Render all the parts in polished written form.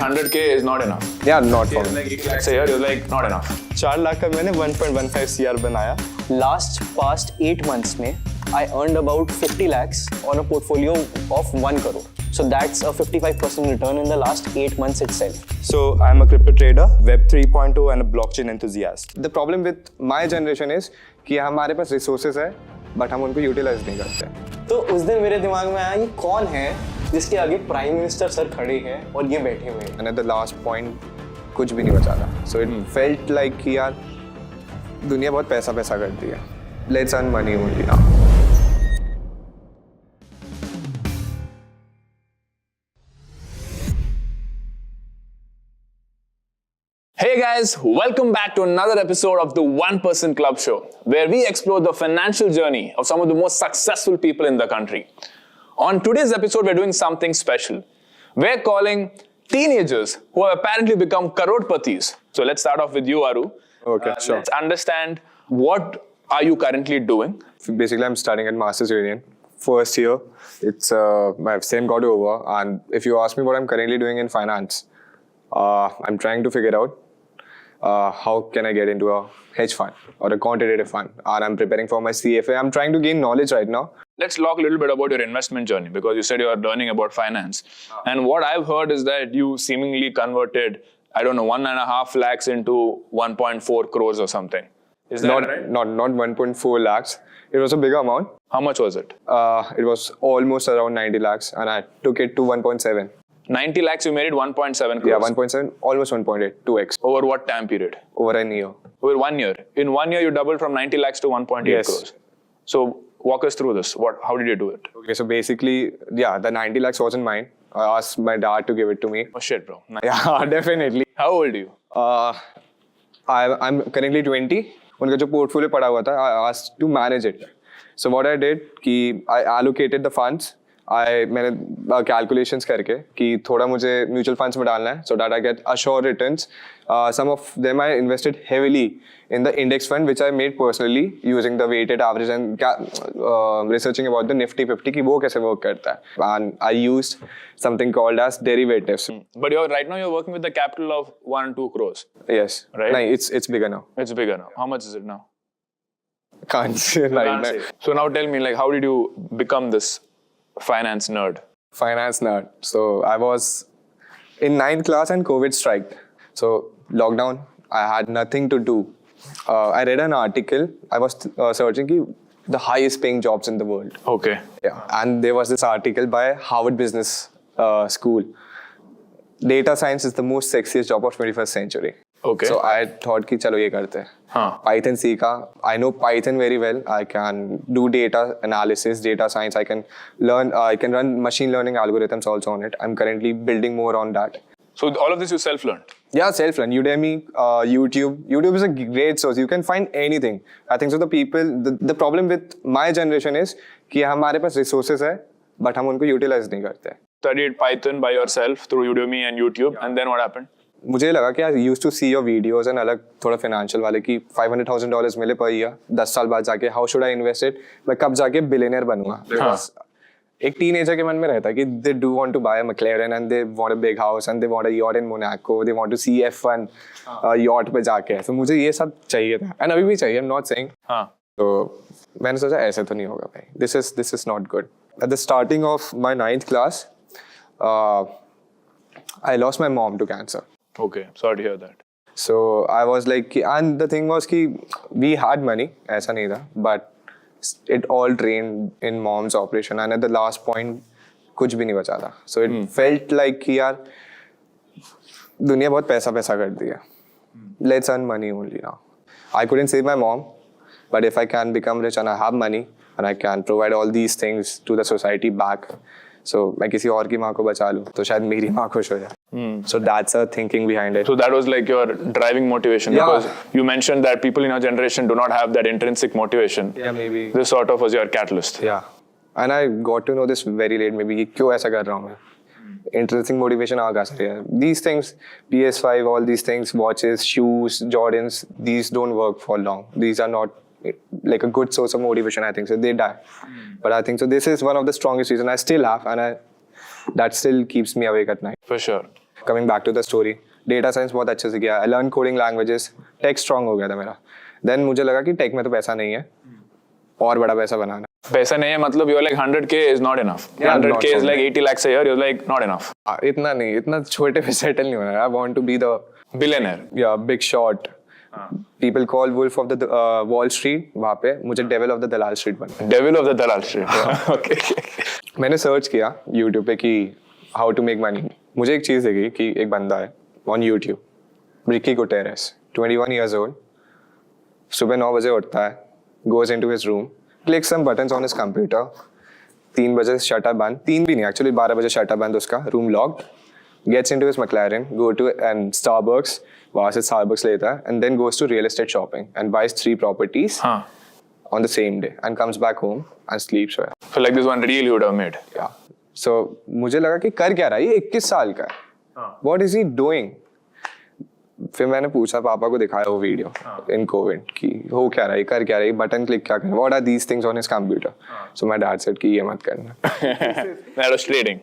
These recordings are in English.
100K is not enough. Yeah, not for It's me. like 8 lakhs a year, you're like, not enough. 4 lakh का मैंने 1.15 CR बनाया. Past 8 months में I earned about 50 lakhs on a portfolio of 1 crore. So that's a 55% return in the last 8 months itself. So I'm a crypto trader, Web 3.0 and a blockchain enthusiast. The problem with my generation is कि हमारे पास resources है, but हम उनको utilize नहीं करते. तो उस दिन मेरे दिमाग में आया ये कौन है जिसके आगे प्राइम मिनिस्टर सर खड़े हैं और ये बैठे हुए हैं. And at the last point कुछ भी नहीं बचा था. So it felt like कि यार दुनिया बहुत पैसा करती है. Let's earn money only now. Hey guys, welcome back to another episode of the 1% Club Show, where we explore the financial journey of some of the most successful people in the country. On today's episode, we're doing something special. We're calling teenagers who have apparently become crorepati's. So let's start off with you, Aru. Okay, sure. Let's understand what are you currently doing? Basically, I'm studying at Masters Union. First year, it's my same got over. And if you ask me what I'm currently doing in finance, I'm trying to figure out how can I get into a hedge fund or a quantitative fund. And I'm preparing for my CFA. I'm trying to gain knowledge right now. Let's talk a little bit about your investment journey, because you said you are learning about finance. And what I've heard is that you seemingly converted, 1.5 lakhs into 1.4 crores or something. Is that right? Not 1.4 lakhs. It was a bigger amount. How much was it? It was almost around 90 lakhs and I took it to 1.7. 90 lakhs, you made it 1.7 crores. Yeah, 1.7, almost 1.8, 2x. Over what time period? Over a year. Over 1 year. In 1 year, you doubled from 90 lakhs to 1.8 Yes. crores. So walk us through this. How did you do it? Okay, so basically, yeah, the 90 lakhs wasn't mine. I asked my dad to give it to me. Oh shit, bro. Nice. Yeah, definitely. How old are you? I'm currently 20. उनका जो portfolio पड़ा हुआ था, I asked to manage it. So what I did कि I allocated the funds. मैंने calculations करके कि थोड़ा मुझे mutual funds में डालना है so that I get assured returns. Some of them I invested heavily in the index fund which I made personally using the weighted average and researching about the Nifty 50 कि वो कैसे work करता है. And I used something called as derivatives. But right now you're working with the capital of 1 2 crores. Yes. Right? No, it's bigger now. It's bigger now. How much is it now? Can't say right Can't now. say. So now tell me, how did you become this finance nerd? Finance nerd. So I was in 9th class and COVID struck. So lockdown, I had nothing to do. I read an article. I was searching the highest paying jobs in the world. Okay. Yeah. And there was this article by Harvard Business School. Data science is the most sexiest job of 21st century. Okay. So I thought कि चलो ये करते हैं. हाँ. Python सीखा. I know Python very well. I can do data analysis, data science. I can learn. I can run machine learning algorithms also on it. I'm currently building more on that. So all of this you self-learned? Yeah, self-learn. Udemy, YouTube. YouTube is a great source. You can find anything. I think so. The problem with my generation is कि हमारे पास resources है, but हम उनको utilize नहीं करते. Studied Python by yourself through Udemy and YouTube, and then what happened? मुझे लगा कि I used to see your videos and अलग थोड़ा financial वाले कि $500,000 मिले per year 10 साल बाद जाके how should I invest it? मैं कब जाके billionaire बनूंगा? हाँ. एक टीनेजर के मन में रहता है कि they do want to buy a McLaren and they want a big house and they want a yacht in Monaco, they want to see F1 yacht पे जाके. तो मुझे ये सब चाहिए था and अभी भी चाहिए. I'm not saying. हाँ. तो मैंने सोचा ऐसे तो नहीं होगा भाई. This is not good. At the starting of my 9th class, I lost my mom to cancer. Okay. Sorry to hear that. So I was like, and the thing was कि we had money, ऐसा नहीं था, but it all drained in mom's operation and at the last point कुछ भी नहीं बचा था. So it felt like कि यार दुनिया बहुत पैसा करती है. Let's earn money only now. I couldn't save my mom, but if I can become rich and I have money and I can provide all these things to the society back, so मैं किसी और की माँ को बचा लूँ तो शायद मेरी माँ खुश हो जाए. So that's a thinking behind it. So that was like your driving motivation, Yeah. because you mentioned that people in your generation do not have that intrinsic motivation. Yeah, maybe. This sort of was your catalyst. Yeah. And I got to know this very late, maybe कि क्यों ऐसा कर रहा हूँ मैं. Intrinsic motivation आ कहाँ से है? These things, PS5, all these things, watches, shoes, Jordans, these don't work for long. These are not like a good source of motivation, I think. So they die. But I think so. This is one of the strongest reasons I still have, and that still keeps me awake at night. For sure. Coming back to the story, data science बहुत अच्छे से किया, I learn coding languages, tech strong हो गया था मेरा. Then मुझे लगा कि टेक में तो पैसा नहीं है, और बड़ा पैसा बनाना. पैसा नहीं है मतलब you're like 100k is not enough. Yeah, 100k not is so like 80 lakhs a year. You're like not enough. इतना नहीं, इतना छोटे पे सेटल नहीं होना. I want to be the Billionaire. Big shot. People call wolf of the Wall Street. वहाँ पे मुझे devil of the Dalal Street बनना. Devil of the Dalal Street. Okay. मैंने सर्च किया यूट्यूब पे कि हाउ टू मेक मनी. मुझे एक चीज़ दिखी कि एक बंदा है on YouTube, Ricky Guterres, 21 years old. सुबह 9 बजे उठता है, goes into his room, clicks some buttons on his computer. 3 बजे शटर बंद, 3 भी नहीं एक्चुअली, 12 बजे शटर बंद उसका, room locked. Gets into his McLaren, go to and Starbucks, वहाँ से Starbucks लेता है, and then goes to real estate shopping and buys 3 properties on the same day and comes back home and sleeps well. So like this one reel you would have made. Yeah. So मुझे लगा कि कर क्या रहा है ये, 21 साल का है. What is he doing? फिर मैंने पूछा, पापा को दिखाया वो वीडियो इन कोविड कि हो क्या रहा है, कर क्या रहा है, बटन क्लिक क्या कर रहा है, what are these things on his computer. So my dad said कि ये मत करना. That was trading.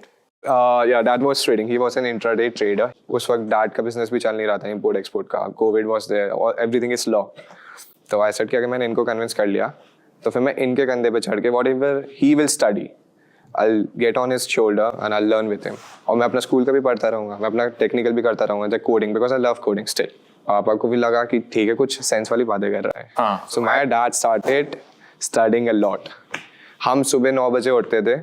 Yeah, that was trading. He was an intraday trader. उस वक्त डैड का बिजनेस भी चल नहीं रहा था, इम्पोर्ट एक्सपोर्ट का. Covid was there, everything is locked. तो आई सेड कि अगर मैंने इनको कन्विंस कर लिया तो फिर मैं इनके कंधे पे चढ़ के what ever he will study, I'll get on his shoulder and I'll learn with him. और मैं अपना स्कूल का भी पढ़ता रहूँगा, मैं अपना टेक्निकल भी करता रहूँगा, जैसे coding, because I love coding still. पापा को भी लगा कि ठीक है कुछ सेंस वाली बातें कर रहा है. सो my dad started studying a lot. हम सुबह 9 बजे उठते थे,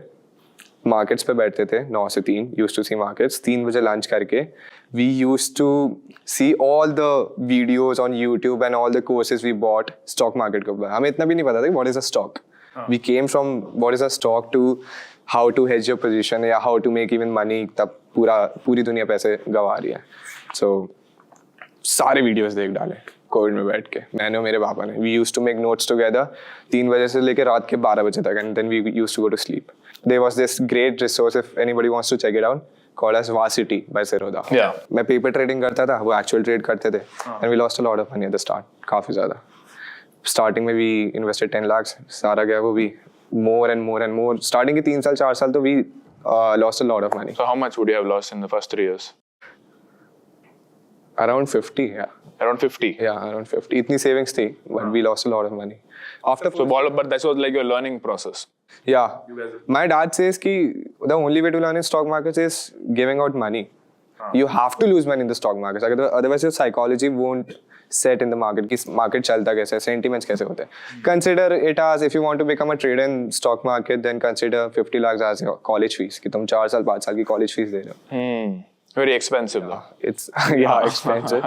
मार्केट्स पे बैठते थे 9 से 3, यूज्ड टू सी मार्केट्स. 3 बजे लंच करके we used to see all the videos on YouTube and all the courses we bought stock market के ऊपर. हमें इतना भी नहीं पता था कि what is a stock. We came from what is a stock to how to hedge your position या how to make even money. तब पूरी दुनिया पैसे गवा रही है. So सारे वीडियोस देख डाले कोविड में बैठ के, मैंने और मेरे पापा ने. We used to make notes together 3 बजे से लेकर रात के 12 बजे तक, and then we used to go to sleep. There was this great resource if anybody wants to check it out called as Varsity by Zerodha. Yeah. मैं paper trading करता था, वो एक्चुअल ट्रेड करते थे. And we lost a lot of money at the start, काफी ज्यादा. Starting में we invested 10 lakhs, सारा गया वो भी. More and more and more. Starting के 3 साल 4 साल तो we lost a lot of money. So how much would you have lost in the first 3 years? Around 50, yeah. Around 50? Yeah, around 50. इतनी savings थी, but we lost a lot of money. After But that was like your learning process. Yeah. My dad says कि the only way to learn in stock markets is giving out money. You have to lose money in the stock markets. Otherwise your psychology won't set in the market कि market चलता कैसे है, sentiments कैसे होते हैं. Consider it as if you want to become a trader in stock market, then consider 50 lakhs as your college fees कि तुम 4 साल 5 साल की college fees दे रहे हो. Very expensive though. It's yeah expensive.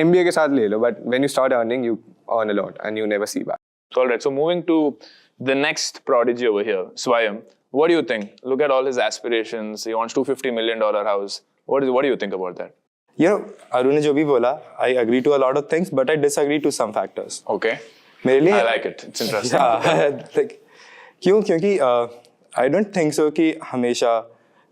MBA के साथ ले लो, but when you start earning, you earn a lot and you never see back. All right. So moving to the next prodigy over here, Swayam. What do you think? Look at all his aspirations. He wants $250 million house. What do you think about that? You know, Arun ने जो भी बोला, I agree to a lot of things, but I disagree to some factors. Okay. मेरे लिए I like it. It's interesting. Yeah, like, क्यों? क्योंकि I don't think so कि हमेशा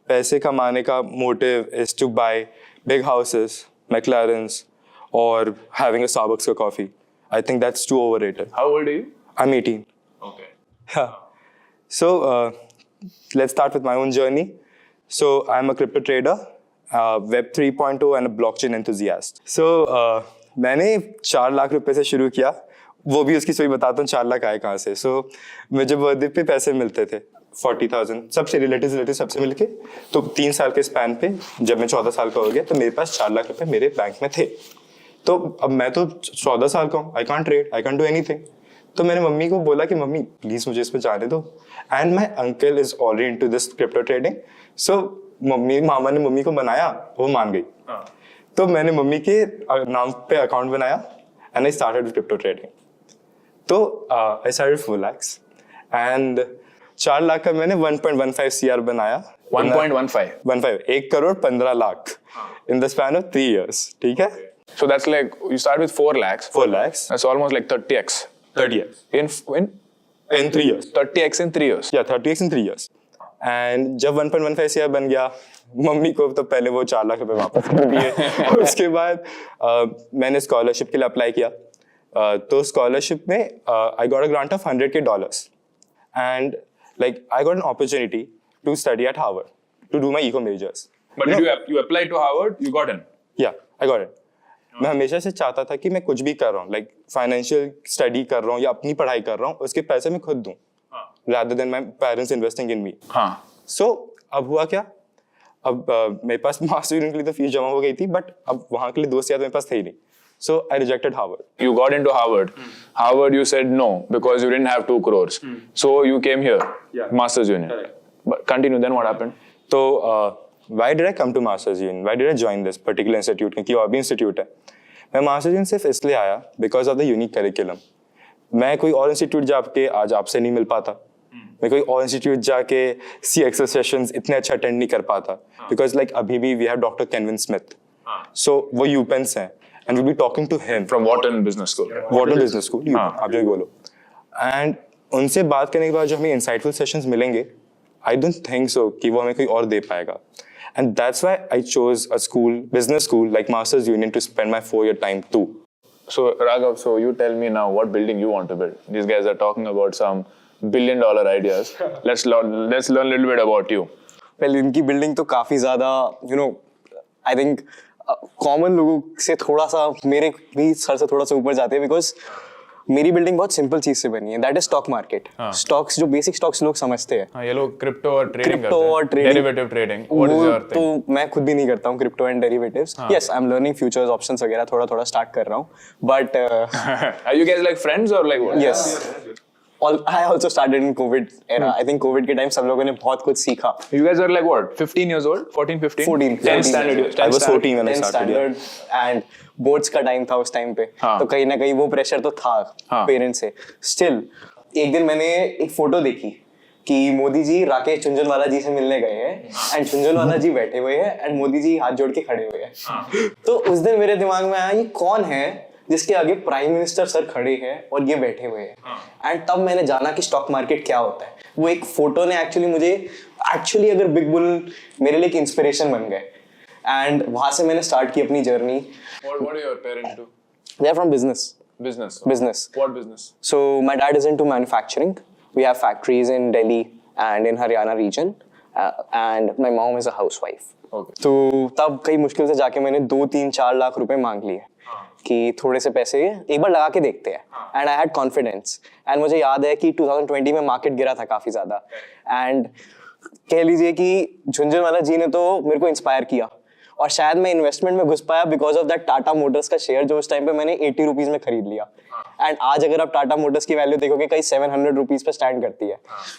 पैसे कमाने का motive is to buy big houses, McLarens, or having a Starbucks or coffee. I think that's too overrated. How old are you? I'm 18. Okay. Yeah. So let's start with my own journey. So I'm a crypto trader, Web 3.0 and a blockchain enthusiast. So मैंने 4 लाख रुपए से शुरू किया, वो भी उसकी story बताता हूँ 4 लाख आए कहाँ से. So मुझे बर्थडे पे पैसे मिलते थे 40,000 सबसे रिलेटिव सबसे मिलके. तो 3 साल के स्पैन पे जब मैं 14 साल का हो गया तो मेरे पास 4 लाख रुपए मेरे बैंक में थे. तो अब मैं तो 14 साल का हूँ, I can't trade, I can't do anything. तो मैंने मम्मी को बोला कि मम्मी प्लीज मुझे इसमें जाने दो. And my uncle is already into this crypto trading. So मामा ने मम्मी को बनाया, वो मान गई. तो मैंने मम्मी के नाम पे अकाउंट बनाया and I started with crypto trading. तो I started 4 lakhs and 4 lakh का मैंने 1.15 CR बनाया. 1.15? 1 crore 15 lakh in the span of 3 years. ठीक है. So that's like you start with 4 lakhs. 4 lakhs. That's almost like 30x. 30x. In 3 years. 30x in 3 years. Yeah, 30x in 3 years. And जब 1.15 CR बन गया, mummy को तो पहले वो 4 लाख रुपए वापस कर दिए. उसके बाद मैंने स्कॉलरशिप के लिए अप्लाई किया. तो स्कॉलरशिप में I got a grant of $100K. And like I got an opportunity to study at Harvard to do my eco majors. But did you apply to Harvard? You got in. Yeah, I got it. मैं हमेशा से चाहता था कि मैं कुछ भी कर रहा हूँ, लाइक फाइनेंशियल स्टडी कर रहा हूँ या अपनी पढ़ाई कर रहा हूँ, उसके पैसे मैं खुद दूँ, rather than my parents investing in me. हाँ. So अब हुआ क्या? अब मेरे पास मास्टर यूनिट के लिए तो फीस जमा हो गई थी, बट अब वहाँ के लिए दोस्त यार मेरे पास थे ही नहीं. So I rejected Harvard. You got into Harvard. Harvard, you said no because you didn't have 2 crores. So you came here, Masters Union. Correct. But continue. Then what happened? So why did I come to Masters Union? Why did I join this particular institute? क्योंकि और भी institute है. मैं Masters Union सिर्फ इसलिए आया because of the unique curriculum. मैं कोई और इंस्टीट्यूट जाके आज आपसे नहीं मिल पाता. मैं कोई और इंस्टीट्यूट जाके CXO सेशंस इतने अच्छा अटेंड नहीं कर पाता. Because like अभी भी we have Dr. Kenvin Smith. So वो UPenn हैं. And we'll be talking to him. From Wharton Business School. Wharton Business School. आप जो भी बोलो. And उनसे बात करने के बाद जो हमें insightful sessions मिलेंगे, I don't think so कि वो हमें कोई और दे पाएगा. And that's why I chose a school, business school like Masters Union to spend my 4-year time too. So Raghav, so you tell me now what building you want to build. These guys are talking about some billion-dollar ideas. Let's learn a little bit about you. Well, इनकी building तो काफी ज्यादा, you know, I think common लोगों से थोड़ा सा, मेरे भी सर से थोड़ा सा ऊपर जाते हैं, बिकॉज मेरी बिल्डिंग बहुत सिंपल चीज से बनी है, that is stock market. Stocks जो बेसिक स्टॉक्स लोग समझते हैं. हाँ, ये लोग क्रिप्टो और ट्रेडिंग क्रिप्टो और trading, derivative trading, what is your thing? तो मैं खुद भी नहीं करता हूँ crypto and derivatives. Yes, I am learning futures options वगैरह थोड़ा थोड़ा स्टार्ट कर रहा हूँ, but are you guys like friends और like what? Yes, I also started in COVID era. I think COVID के टाइम सब लोगों ने बहुत कुछ सीखा. You guys are like what? 15 years old? 14, 15? 14. 10th standard. I was 14 when I started. And boards का time था उस टाइम पे. तो कहीं ना कहीं वो प्रेशर तो था पेरेंट्स से. Still, एक दिन मैंने एक फोटो देखी कि मोदी जी राकेश झुनझुनवाला जी से मिलने गए हैं एंड झुनझुनवाला जी बैठे हुए हैं एंड मोदी जी हाथ जोड़ के खड़े हुए हैं. तो उस दिन मेरे दिमाग में आया ये कौन है जिसके आगे प्राइम मिनिस्टर सर खड़े हैं और ये बैठे हुए हैं. एंड तब मैंने जाना कि स्टॉक मार्केट क्या होता है. वो एक फोटो ने एक्चुअली अगर बिग बुल मेरे लिए एक इंस्पिरेशन बन गए. एंड वहां से मैंने स्टार्ट की अपनी journey. What do your parents do? They are from business. Business. What business? So my dad is into manufacturing. We have factories in Delhi and in Haryana region. And my mom is a housewife. Okay. तो तब कई मुश्किल से जाके मैंने 2-3-4 लाख रुपए मांग लिए कि थोड़े से पैसे एक बार लगा के देखते हैं. And I had confidence. And मुझे याद है कि 2020 में मार्केट गिरा था काफी ज्यादा. एंड कह लीजिए कि झुनझुनवाला जी ने तो मेरे को इंस्पायर किया और शायद मैं इन्वेस्टमेंट में घुस पाया because of that Tata Motors का शेयर जो उस टाइम पे मैंने 80 रुपीज में खरीद लिया. एंड आज अगर आप टाटा मोटर्स की वैल्यू देखोगे कहीं 700 रुपीज पे स्टैंड करती है.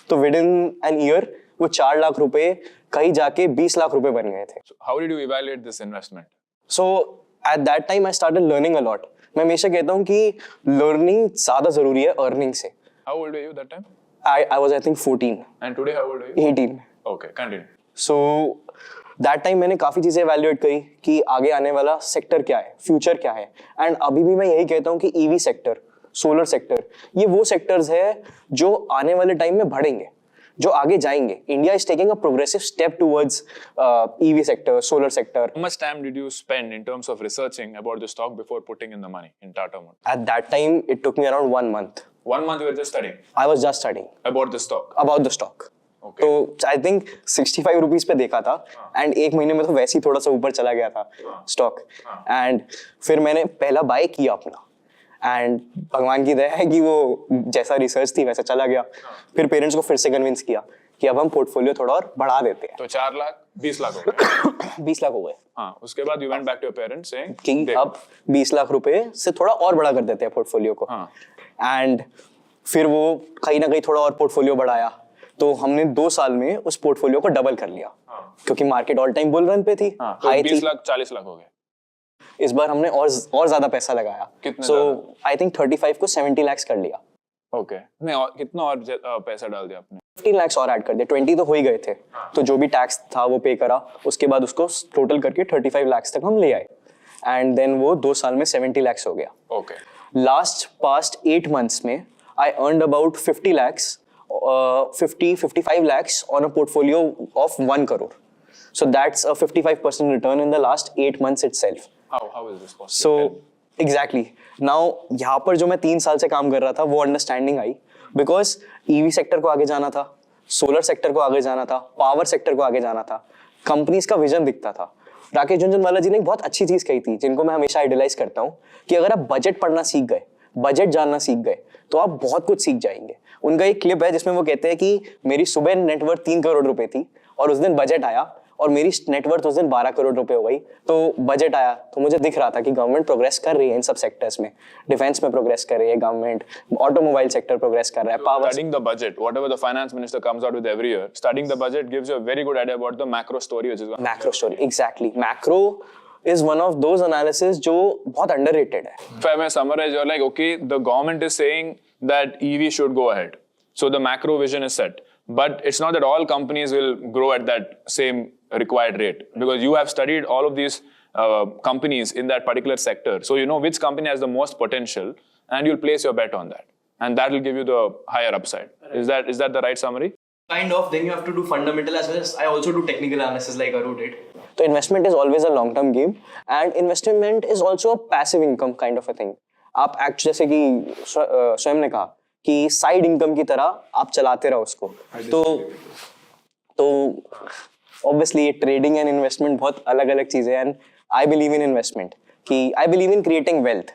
तो विद इन एन ईयर वो 4 लाख रुपए कहीं जाके 20 लाख रुपए बन गए थे. How did you evaluate this investment? So at that time I started learning a lot. मैं हमेशा कहता हूँ कि लर्निंग ज्यादा जरूरी है अर्निंग से. How old were you that time? I was I think 14. And today how old are you? 18. Okay, continue. So that time मैंने काफी चीजें evaluate करी कि आगे आने वाला सेक्टर क्या है, फ्यूचर क्या है. एंड अभी भी मैं यही कहता हूँ कि ईवी सेक्टर, सोलर सेक्टर, ये वो सेक्टर्स है जो आने वाले टाइम में बढ़ेंगे, जो आगे जाएंगे. India is taking a progressive step towards EV sector, solar sector. How much time did you spend in terms of researching about the stock before putting in the money in Tata Motors? At that time it took me around 1 month. 1 month you were just studying I was just studying about the stock. about the stock. Okay. तो I think 65 rupees पे देखा था and एक महीने में तो वैसे ही थोड़ा सा ऊपर चला गया था स्टॉक. एंड फिर मैंने पहला बाय किया अपना एंड भगवान की दया है कि वो जैसा रिसर्च थी वैसा चला गया. फिर पेरेंट्स को फिर से कन्विंस किया कि अब हम पोर्टफोलियो थोड़ा और बढ़ा देते हैं. तो 4 लाख 20 लाख हो गए. 20 लाख हो गए. हाँ, उसके बाद you went back to your parents saying कि अब 20 लाख रुपए से थोड़ा और बड़ा कर देते हैं पोर्टफोलियो को. एंड फिर वो कहीं ना कहीं थोड़ा और पोर्टफोलियो बढ़ाया. तो हमने 2 साल में उस पोर्टफोलियो को डबल कर लिया क्योंकि market all time bull run पे थी. तो 20 लाख 40 लाख हो गए. इस बार हमने और ज्यादा पैसा लगाया. सो आई थिंक 35 को 70 lakhs कर लिया. ओके. नहीं, और कितना और पैसा डाल दिया आपने? 15 lakhs और ऐड कर दिया. 20 तो हो ही गए थे. तो जो भी टैक्स था वो पे करा. उसके बाद उसको टोटल करके 35 lakhs तक हम ले आए. एंड देन वो 2 साल में 70 lakhs हो गया. ओके. पास्ट 8 months में I earned about 50 lakhs, 55 lakhs on a portfolio of 1 crore. So that's a 55% return in the last 8 months itself. How is this possible? So exactly. Now यहाँ पर जो मैं 3 साल से काम कर रहा था वो understanding I because EV sector को आगे जाना था, सोलर सेक्टर को आगे जाना था, पावर सेक्टर को आगे जाना था. कंपनीज का विजन दिखता था। राकेश झुनझुनवाला जी ने एक बहुत अच्छी चीज कही थी जिनको मैं हमेशा आइडलाइज करता हूँ कि अगर आप बजट पढ़ना सीख गए, बजट जानना सीख गए, तो आप बहुत कुछ सीख जाएंगे। उनका एक क्लिप है जिसमें वो कहते हैं कि मेरी सुबह नेटवर्थ 3 करोड़ रुपए थी और उस दिन बजट आया और मेरी नेटवर्थ उस दिन 12 करोड़ रुपए हो गई। तो बजट आया तो मुझे दिख रहा था कि गवर्नमेंट प्रोग्रेस कर रही है इन सब सेक्टर्स में, डिफेंस में प्रोग्रेस कर रही है गवर्नमेंट, ऑटोमोबाइल सेक्टर प्रोग्रेस कर रहा है, power. Studying the budget, whatever the finance minister comes out with every year, studying the budget gives you a very good idea about the macro story, which is one. Macro story, exactly. Macro is one of those analysis जो बहुत underrated है। If I may summarize, you're like, okay, the government is saying that EV should go ahead. So the macro vision is set. But it's not that all companies will grow at that same required rate, because you have studied all of these companies in that particular sector. So you know which company has the most potential and you'll place your bet on that. And that will give you the higher upside. Is that the right summary? Kind of. Then you have to do fundamental as well as I also do technical analysis like Aru did. तो investment is always a long term game and investment is also a passive income kind of a thing. आप जैसे कि स्वयं ने कहा कि side income की तरह आप चलाते रहो उसको। तो ऑब्वियसली ट्रेडिंग एंड इन्वेस्टमेंट बहुत अलग अलग चीजें हैं and I believe in investment कि I believe in creating wealth.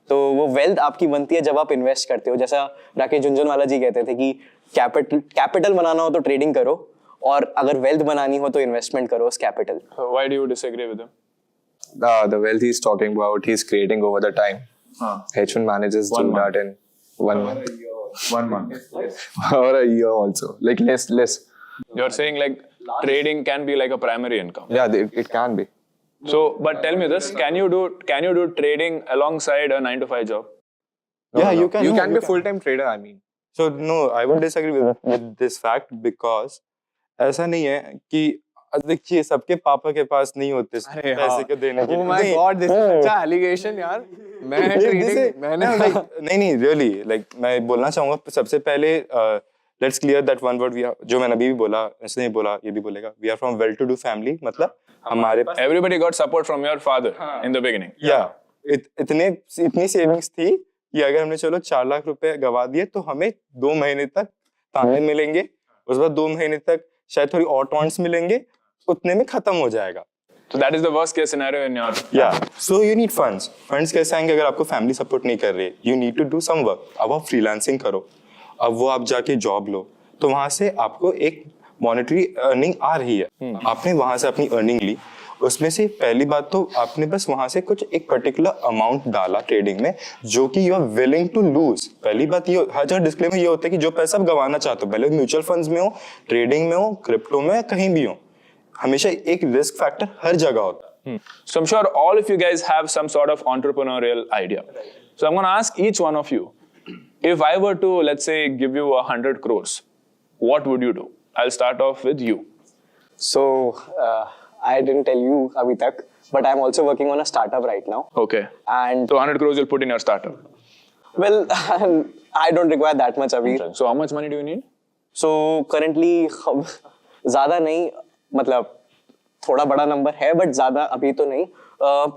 तो वो वेल्थ आपकी बनती है जब आप इन्वेस्ट करते हो। जैसा राकेश झुनझुनवाला जी कहते थे कि कैपिटल बनाना हो तो ट्रेडिंग करो और अगर वेल्थ बनानी हो तो इन्वेस्टमेंट करो उस capital. Why do you disagree with him? The wealth he's talking about, he's creating over the time. Hedge fund managers do that in 1 month. 1 month. Or a year also. Like less. You're saying like trading can be like a primary income. Yeah, it can be. So, but tell me this: can you do trading alongside a 9 to 5 job? Yeah, you can. You can be a full-time trader, I mean. So no, I would disagree with this fact because ऐसा नहीं है कि देखिए सबके पापा के पास नहीं होते पैसे के देने के लिए। Oh my God, this is such an allegation, यार। नहीं really like मैं बोलना चाहूँगा सबसे पहले let's clear that one word जो मैंने अभी भी बोला, इसने बोला, ये भी बोलेगा, we are from well-to-do family, मतलब हमारे पास Everybody got support from your father in the beginning. Yeah, इतनी सेविंग्स थी कि अगर हमने चलो 4 लाख रुपए गवा दिए तो हमें 2 महीने तक ताने मिलेंगे, उसके बाद 2 महीने तक शायद थोड़ी और टॉन्ट्स मिलेंगे, उतने में खत्म हो जाएगा। So that is the worst case scenario in your. Yeah, so you need funds. Funds कैसे आएंगे अगर आपको फैमिली सपोर्ट नहीं कर रही? You need to do some work. अब आप फ्रीलांसिंग करो, अब वो आप जाके जॉब लो, तो वहां से आपको एक मॉनेटरी अर्निंग आ रही है। आपने वहां से अपनी अर्निंग ली, उसमें से पहली बात तो आपने बस वहां से कुछ एक पर्टिकुलर अमाउंट डाला ट्रेडिंग में जो कि you are willing to lose. पहली बात ये हर जगह डिस्क्लेमर ये होता है कि जो पैसा आप गंवाना चाहते हो, भले म्यूचुअल फंड्स में हो, ट्रेडिंग में हो, क्रिप्टो में, कहीं भी हो, हमेशा एक रिस्क फैक्टर हर जगह होता है। So I'm sure all of you guys have some sort of entrepreneurial idea. So I'm going to ask each one of you, if I were to, let's say, give you 100 crores, what would you do? I'll start off with you. So I didn't tell you अभी तक, but I'm also working on a startup right now. Okay. And So 100 crores you'll put in your startup. well, I don't require that much अभी। So how much money do you need? So currently ज़्यादा नहीं, मतलब थोड़ा बड़ा number है but ज़्यादा अभी तो नहीं।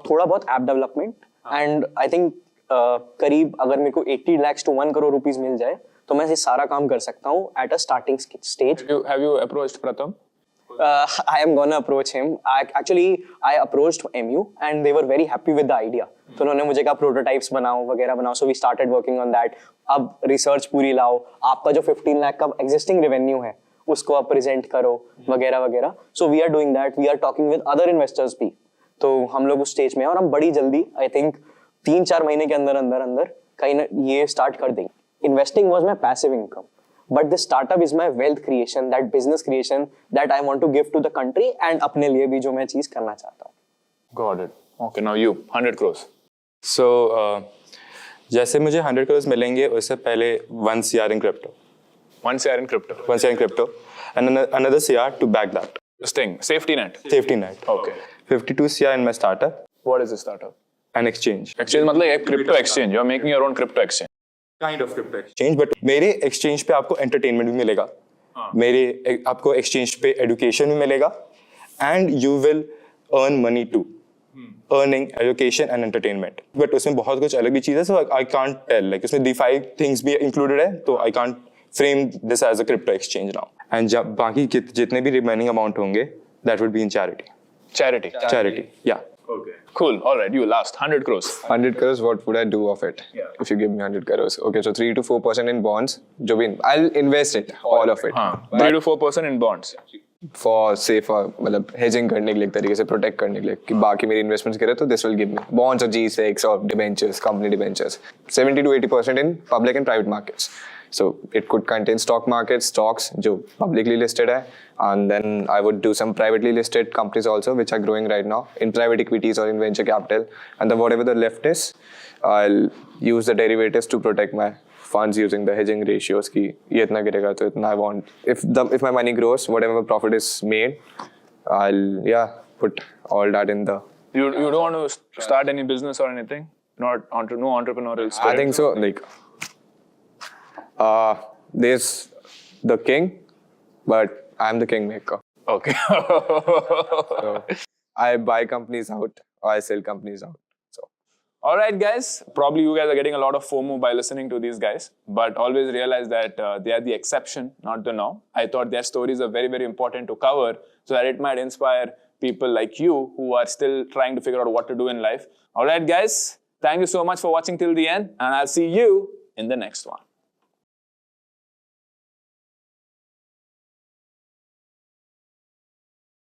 थोड़ा बहुत app development and I think करीब अगर मेरे को 80 lakhs to 1 crore rupees मिल जाए तो मैं ये सारा काम कर सकता हूँ at a starting stage। Have you approached Pratham? I am gonna approach him. I approached MU and they were very happy with the idea. तो उन्होंने मुझे कहा प्रोटोटाइप्स बनाओ वगैरह बनाओ, so we started working on that. अब research पूरी लाओ, आपका जो 15 लाख का एग्जिस्टिंग रेवेन्यू है उसको आप प्रेजेंट करो वगैरह वगैरह। So we are doing that. We are talking with other investors भी। तो हम लोग उस स्टेज में हैं और हम बड़ी जल्दी आई थिंक 3-4 महीने के अंदर कहीं ना ये स्टार्ट कर देंगे। Investing was my passive income, but this startup is my wealth creation, that business creation that I want to give to the country and अपने लिए भी जो मैं चीज करना चाहता हूँ। Got it. Okay, now you 100 crores. So जैसे मुझे 100 crores मिलेंगे उससे पहले 1 CR in crypto. 1 CR in crypto. 1 CR in crypto and another CR to back that. This thing, safety net. Safety net. Okay. 52 CR in my startup. What is a startup? An exchange. Exchange मतलब एक crypto exchange. You're making your own crypto exchange. Kind of crypto exchange, but मेरे exchange पे आपको entertainment भी मिलेगा, मेरे आपको exchange पे education भी मिलेगा, and you will earn money too. Earning, education and entertainment. But उसमें बहुत कुछ अलग भी चीज़ है, so I can't tell. Like उसमें DeFi things भी included है, तो I can't frame this as a crypto exchange now. And जब बाकी जितने भी remaining amount होंगे, that would be in charity. Charity. Charity, yeah. Okay. Cool. All right. You last. 100 crores. 100 crores, what would I do of it? If you give me 100 crores. Okay, so 3 to 4% in bonds. I'll invest it, all of it. 3 to 4% in bonds. For मतलब hedging करने के लिए एक तरीके से protect करने के लिए कि बाकी मेरी investments गिरे तो this will give me bonds or G6 or debentures, company debentures. 70 to 80% in public and private markets. So it could contain stock markets, stocks जो publicly listed है, and then I would do some privately listed companies also which are growing right now in private equities or in venture capital. And then whatever the left is, I'll use the derivatives to protect my funds using the hedging ratios कि ये इतना गिरेगा तो इतना I want. If my money grows, whatever profit is made, I'll put all that in the. You don't want to start any business or anything? No entrepreneurial spirit? I think so. Like there's the king, but I'm the kingmaker. Okay. So I buy companies out or I sell companies out. So. All right, guys. Probably you guys are getting a lot of FOMO by listening to these guys, but always realize that they are the exception, not the norm. I thought their stories are very, very important to cover so that it might inspire people like you who are still trying to figure out what to do in life. All right, guys. Thank you so much for watching till the end, and I'll see you in the next one.